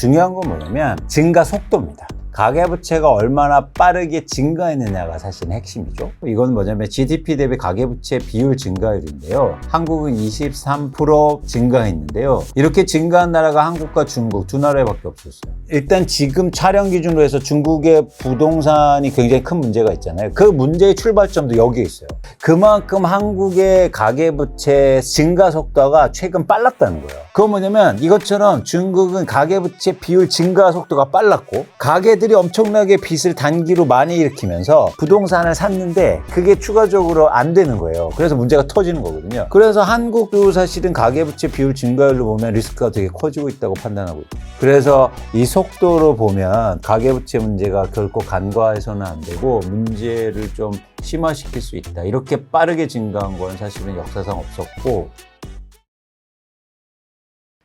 중요한 건 뭐냐면 증가 속도입니다. 가계부채가 얼마나 빠르게 증가했느냐가 사실은 핵심이죠. 이건 뭐냐면 GDP 대비 가계부채 비율 증가율인데요. 한국은 23% 증가했는데요. 이렇게 증가한 나라가 한국과 중국 두 나라밖에 없었어요. 일단 지금 촬영 기준으로 해서 중국의 부동산이 굉장히 큰 문제가 있잖아요. 그 문제의 출발점도 여기에 있어요. 그만큼 한국의 가계부채 증가 속도가 최근 빨랐다는 거예요. 그건 뭐냐면 이것처럼 중국은 가계부채 비율 증가 속도가 빨랐고 가계들이 엄청나게 빚을 단기로 많이 일으키면서 부동산을 샀는데 그게 추가적으로 안 되는 거예요. 그래서 문제가 터지는 거거든요. 그래서 한국도 사실은 가계부채 비율 증가율로 보면 리스크가 되게 커지고 있다고 판단하고 있죠. 그래서 이 속도로 보면 가계부채 문제가 결코 간과해서는 안 되고 문제를 좀 심화시킬 수 있다. 이렇게 빠르게 증가한 건 사실은 역사상 없었고,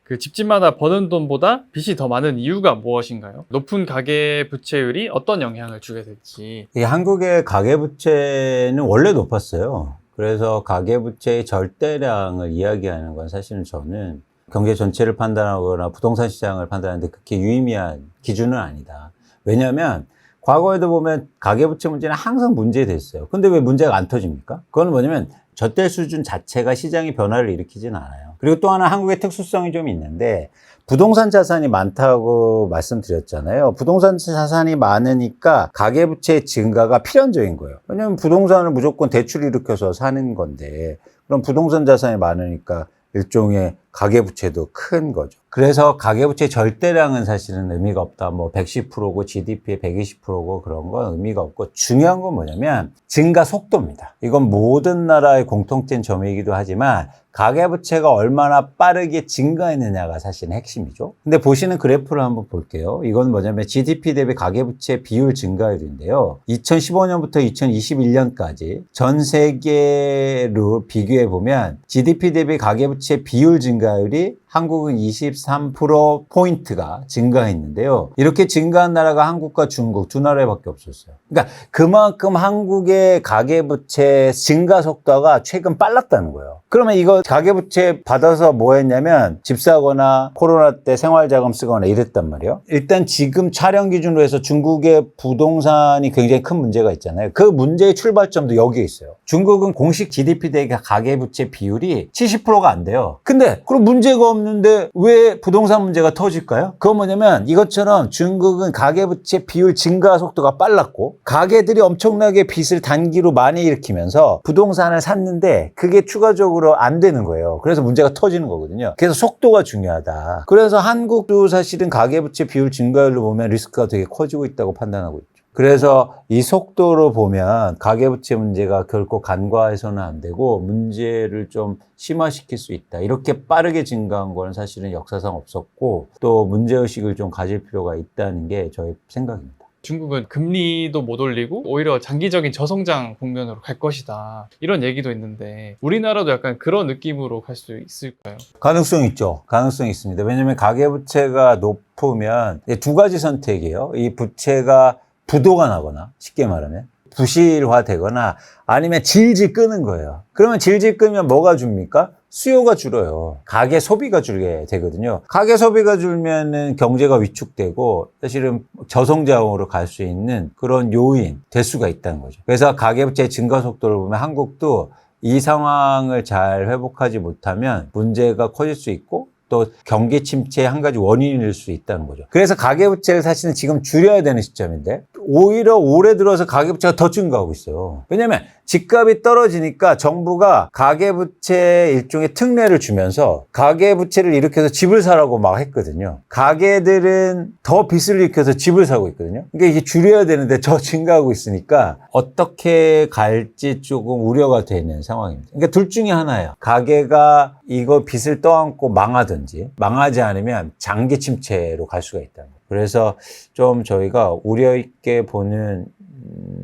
그 집집마다 버는 돈보다 빚이 더 많은 이유가 무엇인가요? 높은 가계 부채율이 어떤 영향을 주게 될지. 이 한국의 가계부채는 원래 높았어요. 그래서 가계부채의 절대량을 이야기하는 건 사실은 저는 경제 전체를 판단하거나 부동산 시장을 판단하는데 그렇게 유의미한 기준은 아니다. 왜냐하면 과거에도 보면 가계부채 문제는 항상 문제됐어요. 근데 왜 문제가 안 터집니까? 그건 뭐냐면 젖대 수준 자체가 시장의 변화를 일으키진 않아요. 그리고 또 하나 한국의 특수성이 좀 있는데 부동산 자산이 많다고 말씀드렸잖아요. 부동산 자산이 많으니까 가계부채 증가가 필연적인 거예요. 왜냐하면 부동산을 무조건 대출 일으켜서 사는 건데 그럼 부동산 자산이 많으니까 일종의 가계부채도 큰 거죠. 그래서 가계부채 절대량은 사실은 의미가 없다. 뭐 110%고 GDP의 120%고 그런 건 의미가 없고 중요한 건 뭐냐면 증가 속도입니다. 이건 모든 나라의 공통된 점이기도 하지만 가계부채가 얼마나 빠르게 증가했느냐가 사실은 핵심이죠. 근데 보시는 그래프를 한번 볼게요. 이건 뭐냐면 GDP 대비 가계부채 비율 증가율인데요. 2015년부터 2021년까지 전 세계로 비교해 보면 GDP 대비 가계부채 비율 증가율이 한국은 23%포인트가 증가했는데요. 이렇게 증가한 나라가 한국과 중국 두 나라밖에 없었어요. 그러니까 그만큼 한국의 가계부채 증가 속도가 최근 빨랐다는 거예요. 그러면 이거 가계부채 받아서 뭐 했냐면 집 사거나 코로나 때 생활자금 쓰거나 이랬단 말이에요. 일단 지금 촬영 기준으로 해서 중국의 부동산이 굉장히 큰 문제가 있잖아요. 그 문제의 출발점도 여기에 있어요. 중국은 공식 GDP 대비 가계부채 비율이 70%가 안 돼요. 근데 그럼 문제가 없는데 왜 부동산 문제가 터질까요? 그건 뭐냐면 이것처럼 중국은 가계부채 비율 증가 속도가 빨랐고 가계들이 엄청나게 빚을 단기로 많이 일으키면서 부동산을 샀는데 그게 추가적으로 안 되는 거예요. 그래서 문제가 터지는 거거든요. 그래서 속도가 중요하다. 그래서 한국도 사실은 가계부채 비율 증가율로 보면 리스크가 되게 커지고 있다고 판단하고 있죠. 그래서 이 속도로 보면 가계부채 문제가 결코 간과해서는 안 되고 문제를 좀 심화시킬 수 있다. 이렇게 빠르게 증가한 건 사실은 역사상 없었고 또 문제의식을 좀 가질 필요가 있다는 게 저의 생각입니다. 중국은 금리도 못 올리고 오히려 장기적인 저성장 국면으로 갈 것이다. 이런 얘기도 있는데 우리나라도 약간 그런 느낌으로 갈 수 있을까요? 가능성 있죠. 가능성이 있습니다. 왜냐하면 가계부채가 높으면 두 가지 선택이에요. 이 부채가 부도가 나거나 쉽게 말하면 부실화되거나 아니면 질질 끄는 거예요. 그러면 질질 끄면 뭐가 줍니까? 수요가 줄어요. 가계 소비가 줄게 되거든요. 가계 소비가 줄면은 경제가 위축되고 사실은 저성장으로 갈 수 있는 그런 요인 될 수가 있다는 거죠. 그래서 가계부채 증가 속도를 보면 한국도 이 상황을 잘 회복하지 못하면 문제가 커질 수 있고 또 경기 침체의 한 가지 원인일 수 있다는 거죠. 그래서 가계부채를 사실은 지금 줄여야 되는 시점인데 오히려 올해 들어서 가계부채가 더 증가하고 있어요. 왜냐하면 집값이 떨어지니까 정부가 가계부채 일종의 특례를 주면서 가계부채를 일으켜서 집을 사라고 막 했거든요. 가계들은 더 빚을 일으켜서 집을 사고 있거든요. 그러니까 이게 줄여야 되는데 더 증가하고 있으니까 어떻게 갈지 조금 우려가 되는 상황입니다. 그러니까 둘 중에 하나예요. 가계가 이거 빚을 떠안고 망하든지 망하지 않으면 장기 침체로 갈 수가 있다는 거예요. 그래서 좀 저희가 우려 있게 보는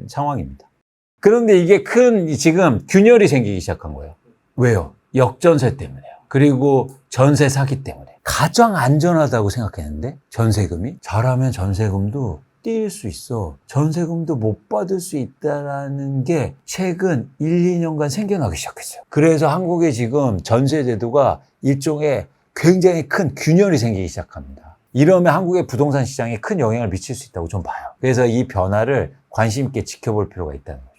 상황입니다. 그런데 이게 큰 지금 균열이 생기기 시작한 거예요. 왜요? 역전세 때문에요. 그리고 전세 사기 때문에. 가장 안전하다고 생각했는데 전세금이 잘하면 전세금도 뛸 수 있어. 전세금도 못 받을 수 있다는 게 최근 1, 2년간 생겨나기 시작했어요. 그래서 한국에 지금 전세 제도가 일종의 굉장히 큰 균열이 생기기 시작합니다. 이러면 한국의 부동산 시장에 큰 영향을 미칠 수 있다고 좀 봐요. 그래서 이 변화를 관심 있게 지켜볼 필요가 있다는 거죠.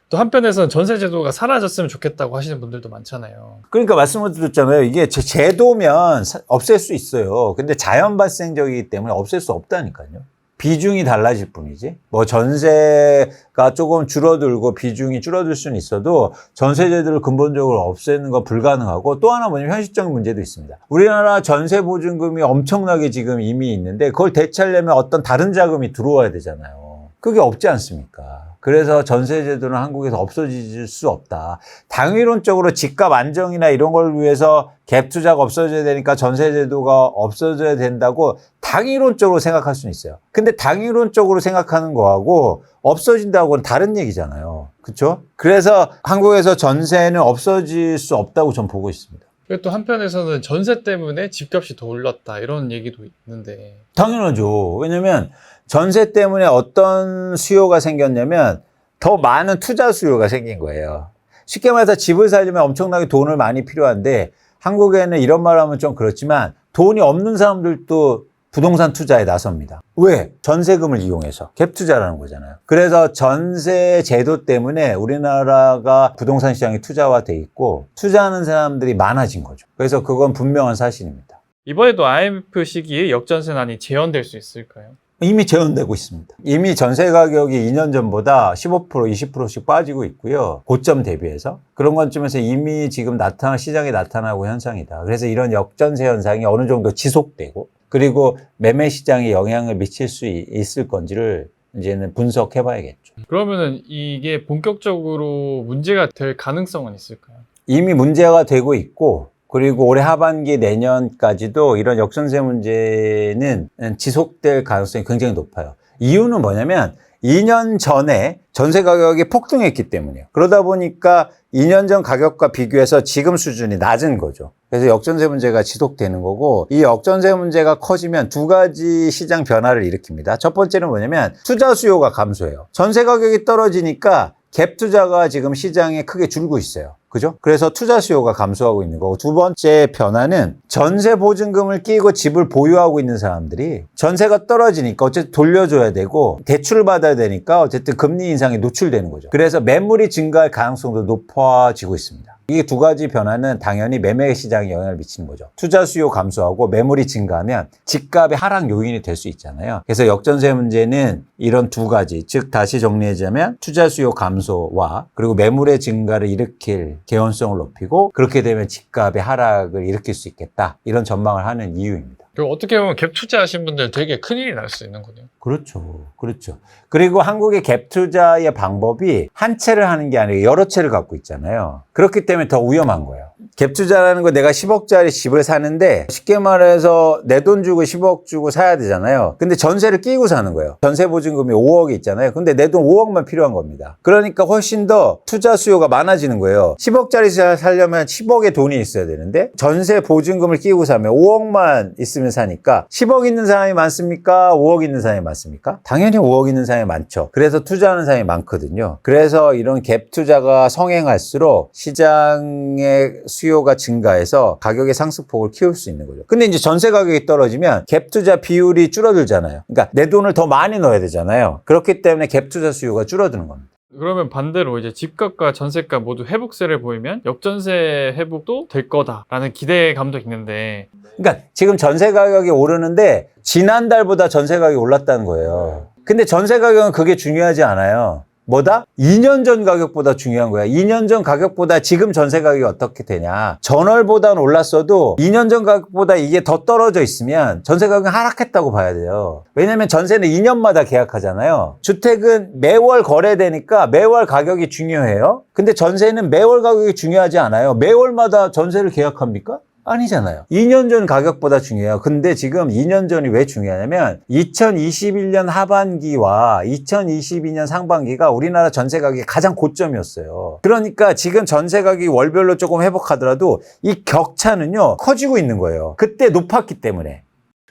또 한편에서는 전세 제도가 사라졌으면 좋겠다고 하시는 분들도 많잖아요. 그러니까 말씀을 드렸잖아요. 이게 제도면 없앨 수 있어요. 근데 자연 발생적이기 때문에 없앨 수 없다니까요. 비중이 달라질 뿐이지. 뭐 전세가 조금 줄어들고 비중이 줄어들 수는 있어도 전세 제도를 근본적으로 없애는 거 불가능하고, 또 하나 뭐냐면 현실적인 문제도 있습니다. 우리나라 전세 보증금이 엄청나게 지금 이미 있는데 그걸 대체하려면 어떤 다른 자금이 들어와야 되잖아요. 그게 없지 않습니까? 그래서 전세 제도는 한국에서 없어질 수 없다. 당위론적으로 집값 안정이나 이런 걸 위해서 갭 투자가 없어져야 되니까 전세 제도가 없어져야 된다고 당위론적으로 생각할 수는 있어요. 근데 당위론적으로 생각하는 거하고 없어진다고는 다른 얘기잖아요. 그렇죠? 그래서 한국에서 전세는 없어질 수 없다고 전 보고 있습니다. 그리고 또 한편에서는 전세 때문에 집값이 더 올랐다 이런 얘기도 있는데. 당연하죠. 왜냐면 전세 때문에 어떤 수요가 생겼냐면 더 많은 투자 수요가 생긴 거예요. 쉽게 말해서 집을 살려면 엄청나게 돈을 많이 필요한데, 한국에는 이런 말 하면 좀 그렇지만 돈이 없는 사람들도 부동산 투자에 나섭니다. 왜? 전세금을 이용해서. 갭 투자라는 거잖아요. 그래서 전세 제도 때문에 우리나라가 부동산 시장이 투자화돼 있고 투자하는 사람들이 많아진 거죠. 그래서 그건 분명한 사실입니다. 이번에도 IMF 시기에 역전세난이 재현될 수 있을까요? 이미 재현되고 있습니다. 이미 전세 가격이 2년 전보다 15%, 20%씩 빠지고 있고요. 고점 대비해서. 그런 관점에서 이미 지금 시장에 나타나고 현상이다. 그래서 이런 역전세 현상이 어느 정도 지속되고, 그리고 매매 시장에 영향을 미칠 수 있을 건지를 이제는 분석해 봐야겠죠. 그러면은 이게 본격적으로 문제가 될 가능성은 있을까요? 이미 문제가 되고 있고, 그리고 올해 하반기 내년까지도 이런 역전세 문제는 지속될 가능성이 굉장히 높아요. 이유는 뭐냐면 2년 전에 전세 가격이 폭등했기 때문이에요. 그러다 보니까 2년 전 가격과 비교해서 지금 수준이 낮은 거죠. 그래서 역전세 문제가 지속되는 거고, 이 역전세 문제가 커지면 두 가지 시장 변화를 일으킵니다. 첫 번째는 뭐냐면 투자 수요가 감소해요. 전세 가격이 떨어지니까 갭 투자가 지금 시장에 크게 줄고 있어요. 그죠? 그래서 투자 수요가 감소하고 있는 거고, 두 번째 변화는 전세 보증금을 끼고 집을 보유하고 있는 사람들이 전세가 떨어지니까 어쨌든 돌려줘야 되고 대출을 받아야 되니까 어쨌든 금리 인상에 노출되는 거죠. 그래서 매물이 증가할 가능성도 높아지고 있습니다. 이 두 가지 변화는 당연히 매매 시장에 영향을 미치는 거죠. 투자 수요 감소하고 매물이 증가하면 집값의 하락 요인이 될 수 있잖아요. 그래서 역전세 문제는 이런 두 가지, 즉 다시 정리하자면 투자 수요 감소와 그리고 매물의 증가를 일으킬 개연성을 높이고, 그렇게 되면 집값의 하락을 일으킬 수 있겠다, 이런 전망을 하는 이유입니다. 그리고 어떻게 보면 갭 투자하신 분들 되게 큰일이 날 수 있는군요. 그렇죠. 그렇죠. 그리고 한국의 갭 투자의 방법이 한 채를 하는 게 아니라 여러 채를 갖고 있잖아요. 그렇기 때문에 더 위험한 거예요. 갭 투자라는 거, 내가 10억짜리 집을 사는데 쉽게 말해서 내 돈 주고 10억 주고 사야 되잖아요. 근데 전세를 끼고 사는 거예요. 전세 보증금이 5억이 있잖아요. 근데 내 돈 5억만 필요한 겁니다. 그러니까 훨씬 더 투자 수요가 많아지는 거예요. 10억짜리 살려면 10억의 돈이 있어야 되는데 전세 보증금을 끼고 사면 5억만 있으면 사니까 10억 있는 사람이 많습니까? 5억 있는 사람이 많습니까? 당연히 5억 있는 사람이 많죠. 그래서 투자하는 사람이 많거든요. 그래서 이런 갭 투자가 성행할수록 시장의 수요가 증가해서 가격의 상승폭을 키울 수 있는 거죠. 근데 이제 전세 가격이 떨어지면 갭 투자 비율이 줄어들잖아요. 그러니까 내 돈을 더 많이 넣어야 되잖아요. 그렇기 때문에 갭 투자 수요가 줄어드는 겁니다. 그러면 반대로 이제 집값과 전세값 모두 회복세를 보이면 역전세 회복도 될 거다라는 기대감도 있는데, 그러니까 지금 전세 가격이 오르는데 지난달보다 전세 가격이 올랐다는 거예요. 근데 전세 가격은 그게 중요하지 않아요. 뭐다? 2년 전 가격보다 중요한 거야. 2년 전 가격보다 지금 전세 가격이 어떻게 되냐. 전월보다는 올랐어도 2년 전 가격보다 이게 더 떨어져 있으면 전세 가격이 하락했다고 봐야 돼요. 왜냐면 전세는 2년마다 계약하잖아요. 주택은 매월 거래되니까 매월 가격이 중요해요. 근데 전세는 매월 가격이 중요하지 않아요. 매월마다 전세를 계약합니까? 아니잖아요. 2년 전 가격보다 중요해요. 근데 지금 2년 전이 왜 중요하냐면 2021년 하반기와 2022년 상반기가 우리나라 전세 가격이 가장 고점이었어요. 그러니까 지금 전세 가격이 월별로 조금 회복하더라도 이 격차는요 커지고 있는 거예요. 그때 높았기 때문에.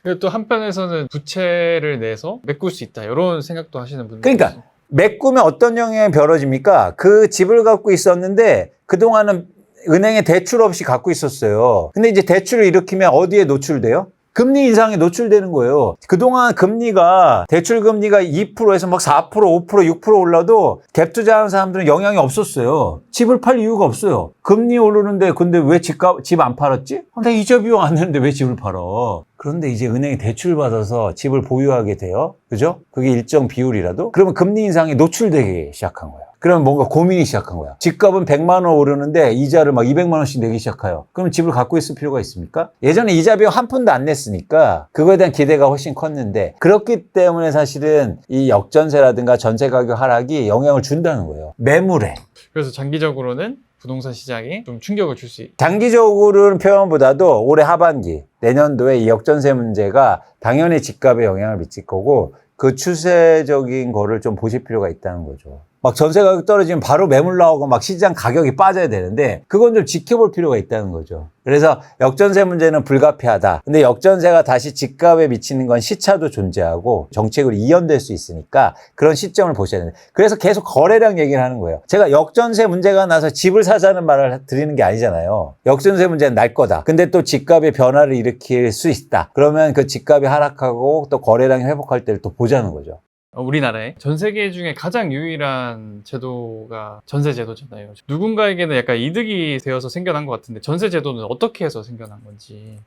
그리고 또 한편에서는 부채를 내서 메꿀 수 있다 이런 생각도 하시는 분들. 그러니까 메꾸면 어떤 영향이 벌어집니까? 그 집을 갖고 있었는데 그동안은 은행에 대출 없이 갖고 있었어요. 근데 이제 대출을 일으키면 어디에 노출돼요? 금리 인상에 노출되는 거예요. 그동안 금리가 대출 금리가 2%에서 막 4%, 5%, 6% 올라도 갭 투자하는 사람들은 영향이 없었어요. 집을 팔 이유가 없어요. 금리 오르는데 근데 왜 집 안 팔았지? 나 이자 비용 안 내는데 왜 집을 팔어? 그런데 이제 은행이 대출 받아서 집을 보유하게 돼요. 그죠? 그게 일정 비율이라도 그러면 금리 인상에 노출되기 시작한 거예요. 그러면 뭔가 고민이 시작한 거야. 집값은 100만 원 오르는데 이자를 막 200만 원씩 내기 시작해요. 그럼 집을 갖고 있을 필요가 있습니까? 예전에 이자 비용 한 푼도 안 냈으니까 그거에 대한 기대가 훨씬 컸는데 그렇기 때문에 사실은 이 역전세라든가 전세 가격 하락이 영향을 준다는 거예요. 매물에. 그래서 장기적으로는 부동산 시장에 좀 충격을 줄 수 있다. 장기적으로는 표현보다도 올해 하반기, 내년도에 이 역전세 문제가 당연히 집값에 영향을 미칠 거고 그 추세적인 거를 좀 보실 필요가 있다는 거죠. 막 전세 가격 떨어지면 바로 매물 나오고 막 시장 가격이 빠져야 되는데 그건 좀 지켜볼 필요가 있다는 거죠. 그래서 역전세 문제는 불가피하다. 근데 역전세가 다시 집값에 미치는 건 시차도 존재하고 정책으로 이연될 수 있으니까 그런 시점을 보셔야 됩니다. 그래서 계속 거래량 얘기를 하는 거예요. 제가 역전세 문제가 나서 집을 사자는 말을 드리는 게 아니잖아요. 역전세 문제는 날 거다. 근데 또 집값의 변화를 일으킬 수 있다. 그러면 그 집값이 하락하고 또 거래량이 회복할 때를 또 보자는 거죠. 우리나라에 전 세계 중에 가장 유일한 제도가 전세 제도잖아요. 누군가에게는 약간 이득이 되어서 생겨난 것 같은데 전세 제도는 어떻게 해서 생겨난 건지.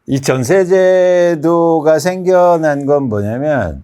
이 전세제도가 생겨난 건 뭐냐면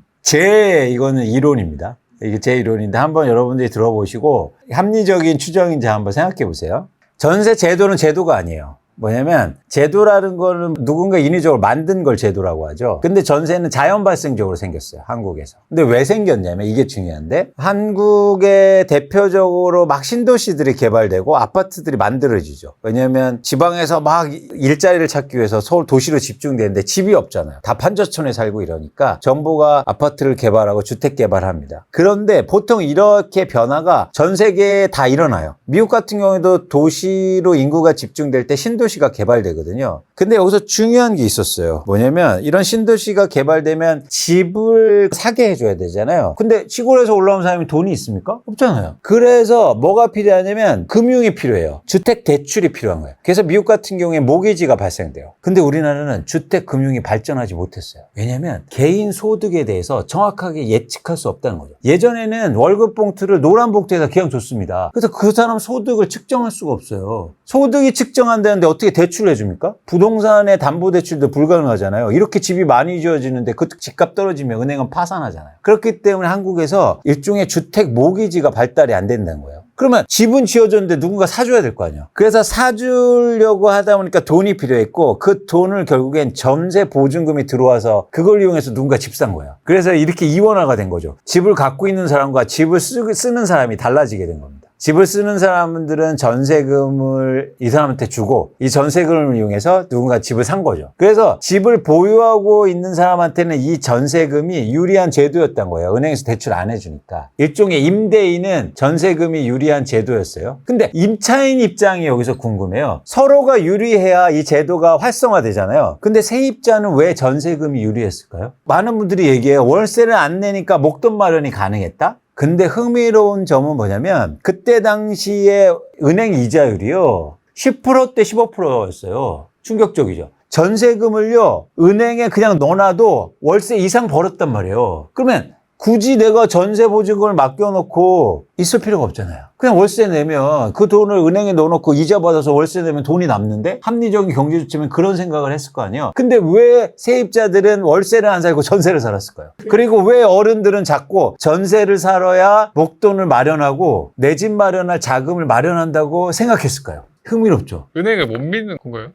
이거는 이론입니다. 이게 제 이론인데 한번 여러분들이 들어보시고 합리적인 추정인지 한번 생각해 보세요. 전세 제도는 제도가 아니에요. 뭐냐면 제도라는 거는 누군가 인위적으로 만든 걸 제도라고 하죠. 근데 전세는 자연 발생적으로 생겼어요. 한국에서. 근데 왜 생겼냐면 이게 중요한데 한국에 대표적으로 막 신도시들이 개발되고 아파트들이 만들어지죠. 왜냐면 지방에서 막 일자리를 찾기 위해서 서울 도시로 집중되는데 집이 없잖아요. 다 판저촌에 살고 이러니까 정부가 아파트를 개발하고 주택 개발합니다. 그런데 보통 이렇게 변화가 전 세계에 다 일어나요. 미국 같은 경우에도 도시로 인구가 집중될 때 신도시가 개발되거든요. 근데 여기서 중요한 게 있었어요. 뭐냐면 이런 신도시가 개발되면 집을 사게 해줘야 되잖아요. 근데 시골에서 올라온 사람이 돈이 있습니까? 없잖아요. 그래서 뭐가 필요하냐면 금융이 필요해요. 주택 대출이 필요한 거예요. 그래서 미국 같은 경우에 모기지가 발생돼요. 근데 우리나라는 주택 금융이 발전하지 못했어요. 왜냐면 개인 소득에 대해서 정확하게 예측할 수 없다는 거죠. 예전에는 월급 봉투를 노란 봉투에다 그냥 줬습니다. 그래서 그 사람 소득을 측정할 수가 없어요. 소득이 측정한다는데 어떻게 대출을 해줍니까? 부동산의 담보대출도 불가능하잖아요. 이렇게 집이 많이 지어지는데 그 집값 떨어지면 은행은 파산하잖아요. 그렇기 때문에 한국에서 일종의 주택 모기지가 발달이 안 된다는 거예요. 그러면 집은 지어졌는데 누군가 사줘야 될 거 아니에요. 그래서 사주려고 하다 보니까 돈이 필요했고 그 돈을 결국엔 전세 보증금이 들어와서 그걸 이용해서 누군가 집 산 거예요. 그래서 이렇게 이원화가 된 거죠. 집을 갖고 있는 사람과 집을 쓰는 사람이 달라지게 된 겁니다. 집을 쓰는 사람들은 전세금을 이 사람한테 주고 이 전세금을 이용해서 누군가 집을 산 거죠. 그래서 집을 보유하고 있는 사람한테는 이 전세금이 유리한 제도였던 거예요. 은행에서 대출 안 해주니까. 일종의 임대인은 전세금이 유리한 제도였어요. 근데 임차인 입장이 여기서 궁금해요. 서로가 유리해야 이 제도가 활성화되잖아요. 근데 세입자는 왜 전세금이 유리했을까요? 많은 분들이 얘기해요. 월세를 안 내니까 목돈 마련이 가능했다? 근데 흥미로운 점은 뭐냐면 그때 당시에 은행 이자율이요 10%대 15%였어요. 충격적이죠. 전세금을요 은행에 그냥 넣어놔도 월세 이상 벌었단 말이에요. 그러면 굳이 내가 전세 보증금을 맡겨놓고 있을 필요가 없잖아요. 그냥 월세 내면 그 돈을 은행에 넣어놓고 이자 받아서 월세 내면 돈이 남는데 합리적인 경제 조치면 그런 생각을 했을 거 아니에요. 근데 왜 세입자들은 월세를 안 살고 전세를 살았을까요? 그리고 왜 어른들은 자꾸 전세를 살아야 목돈을 마련하고 내 집 마련할 자금을 마련한다고 생각했을까요? 흥미롭죠? 은행을 못 믿는 건가요?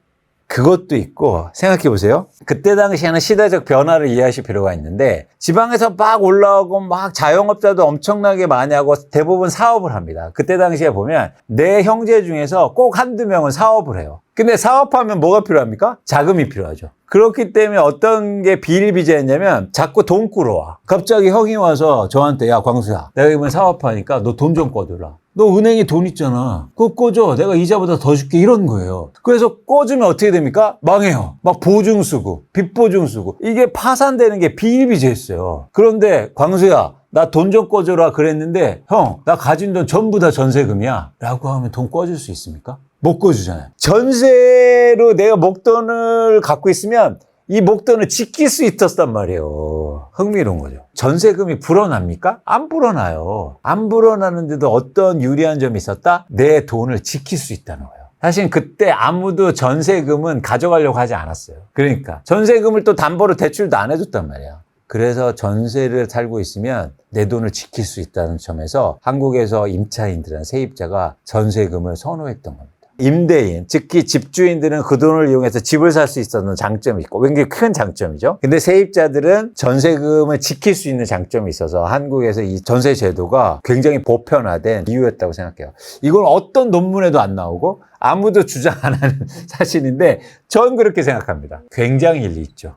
그것도 있고 생각해 보세요. 그때 당시에는 시대적 변화를 이해하실 필요가 있는데 지방에서 막 올라오고 막 자영업자도 엄청나게 많이 하고 대부분 사업을 합니다. 그때 당시에 보면 내 형제 중에서 꼭 한두 명은 사업을 해요. 근데 사업하면 뭐가 필요합니까? 자금이 필요하죠. 그렇기 때문에 어떤 게 비일비재했냐면 자꾸 돈 꾸러와. 갑자기 형이 와서 저한테 야 광수야 내가 이번에 사업하니까 너 돈 좀 꿔줘라. 너 은행에 돈 있잖아. 그거 꿔줘. 내가 이자보다 더 줄게. 이런 거예요. 그래서 꿔주면 어떻게 됩니까? 망해요. 막 보증 쓰고 빚 보증 쓰고 이게 파산되는 게 비일비재했어요. 그런데 광수야 나 돈 좀 꿔줘라 그랬는데 형 나 가진 돈 전부 다 전세금이야 라고 하면 돈 꿔줄 수 있습니까? 못 꿔주잖아요. 전세로 내가 목돈을 갖고 있으면 이 목돈을 지킬 수 있었단 말이에요. 흥미로운 거죠. 전세금이 불어납니까? 안 불어나요. 안 불어나는데도 어떤 유리한 점이 있었다? 내 돈을 지킬 수 있다는 거예요. 사실 그때 아무도 전세금은 가져가려고 하지 않았어요. 그러니까 전세금을 또 담보로 대출도 안 해줬단 말이야. 그래서 전세를 살고 있으면 내 돈을 지킬 수 있다는 점에서 한국에서 임차인들은 세입자가 전세금을 선호했던 겁니다. 임대인, 특히 집주인들은 그 돈을 이용해서 집을 살 수 있었는 장점이 있고 굉장히 큰 장점이죠. 근데 세입자들은 전세금을 지킬 수 있는 장점이 있어서 한국에서 이 전세 제도가 굉장히 보편화된 이유였다고 생각해요. 이건 어떤 논문에도 안 나오고 아무도 주장 안 하는 사실인데 전 그렇게 생각합니다. 굉장히 일리 있죠.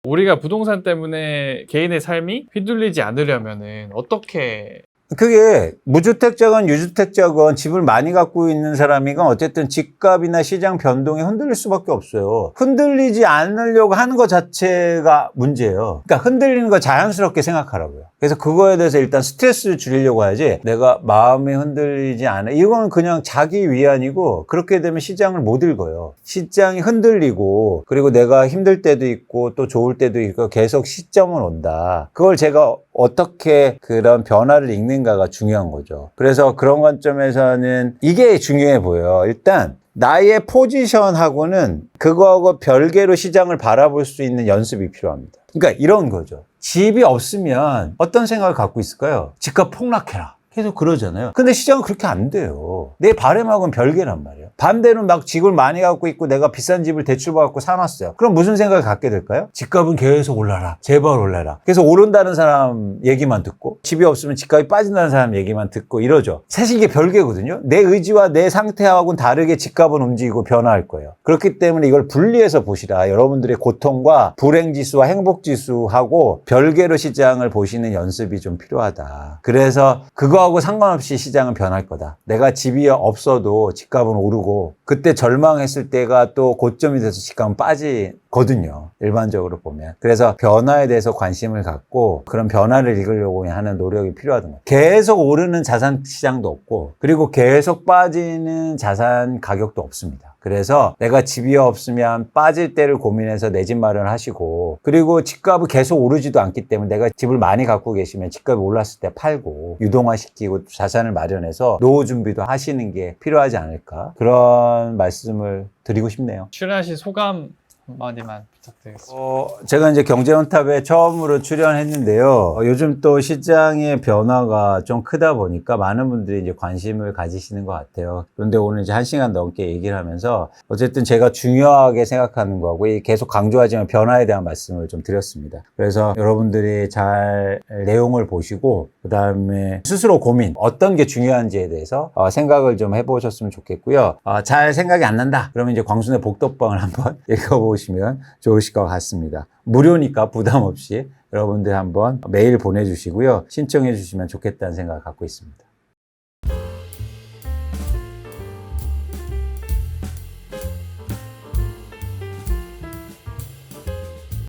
우리가 부동산 때문에 개인의 삶이 휘둘리지 않으려면은 어떻게 그게 무주택자건 유주택자건 집을 많이 갖고 있는 사람이건 어쨌든 집값이나 시장 변동에 흔들릴 수밖에 없어요. 흔들리지 않으려고 하는 것 자체가 문제예요. 그러니까 흔들리는 거 자연스럽게 생각하라고요. 그래서 그거에 대해서 일단 스트레스를 줄이려고 해야지 내가 마음이 흔들리지 않아. 이건 그냥 자기 위안이고 그렇게 되면 시장을 못 읽어요. 시장이 흔들리고 그리고 내가 힘들 때도 있고 또 좋을 때도 있고 계속 시점은 온다. 그걸 제가 어떻게 그런 변화를 읽는가가 중요한 거죠. 그래서 그런 관점에서는 이게 중요해 보여요. 일단 나의 포지션하고는 그거하고 별개로 시장을 바라볼 수 있는 연습이 필요합니다. 그러니까 이런 거죠. 집이 없으면 어떤 생각을 갖고 있을까요? 집값 폭락해라. 계속 그러잖아요. 근데 시장은 그렇게 안 돼요. 내 바람하고는 별개란 말이에요. 반대로 막 집을 많이 갖고 있고 내가 비싼 집을 대출받고 사놨어요. 그럼 무슨 생각을 갖게 될까요? 집값은 계속 올라라. 제발 올라라. 그래서 오른다는 사람 얘기만 듣고 집이 없으면 집값이 빠진다는 사람 얘기만 듣고 이러죠. 사실 이게 별개거든요. 내 의지와 내 상태하고는 다르게 집값은 움직이고 변화할 거예요. 그렇기 때문에 이걸 분리해서 보시라. 여러분들의 고통과 불행지수와 행복지수하고 별개로 시장을 보시는 연습이 좀 필요하다. 그래서 그거하고 상관없이 시장은 변할 거다. 내가 집이 없어도 집값은 오르고 그때 절망했을 때가 또 고점이 돼서 집값은 빠지거든요. 일반적으로 보면. 그래서 변화에 대해서 관심을 갖고 그런 변화를 읽으려고 하는 노력이 필요하던 거예요. 계속 오르는 자산 시장도 없고 그리고 계속 빠지는 자산 가격도 없습니다. 그래서 내가 집이 없으면 빠질 때를 고민해서 내 집 마련을 하시고 그리고 집값이 계속 오르지도 않기 때문에 내가 집을 많이 갖고 계시면 집값이 올랐을 때 팔고 유동화시키고 자산을 마련해서 노후 준비도 하시는 게 필요하지 않을까 그런 말씀을 드리고 싶네요. 출연하신 소감 한마디만 부탁드리겠습니다. 제가 이제 경제원탑에 처음으로 출연했는데요. 요즘 또 시장의 변화가 좀 크다 보니까 많은 분들이 이제 관심을 가지시는 것 같아요. 그런데 오늘 이제 1시간 넘게 얘기를 하면서 어쨌든 제가 중요하게 생각하는 거고 계속 강조하지만 변화에 대한 말씀을 좀 드렸습니다. 그래서 여러분들이 잘 내용을 보시고 그 다음에 스스로 고민 어떤 게 중요한지에 대해서 생각을 좀 해보셨으면 좋겠고요. 잘 생각이 안 난다. 그러면 이제 광순의 복덕방을 한번 읽어보시면 좋으실 것 같습니다. 무료니까 부담 없이 여러분들 한번 메일 보내주시고요. 신청해 주시면 좋겠다는 생각을 갖고 있습니다.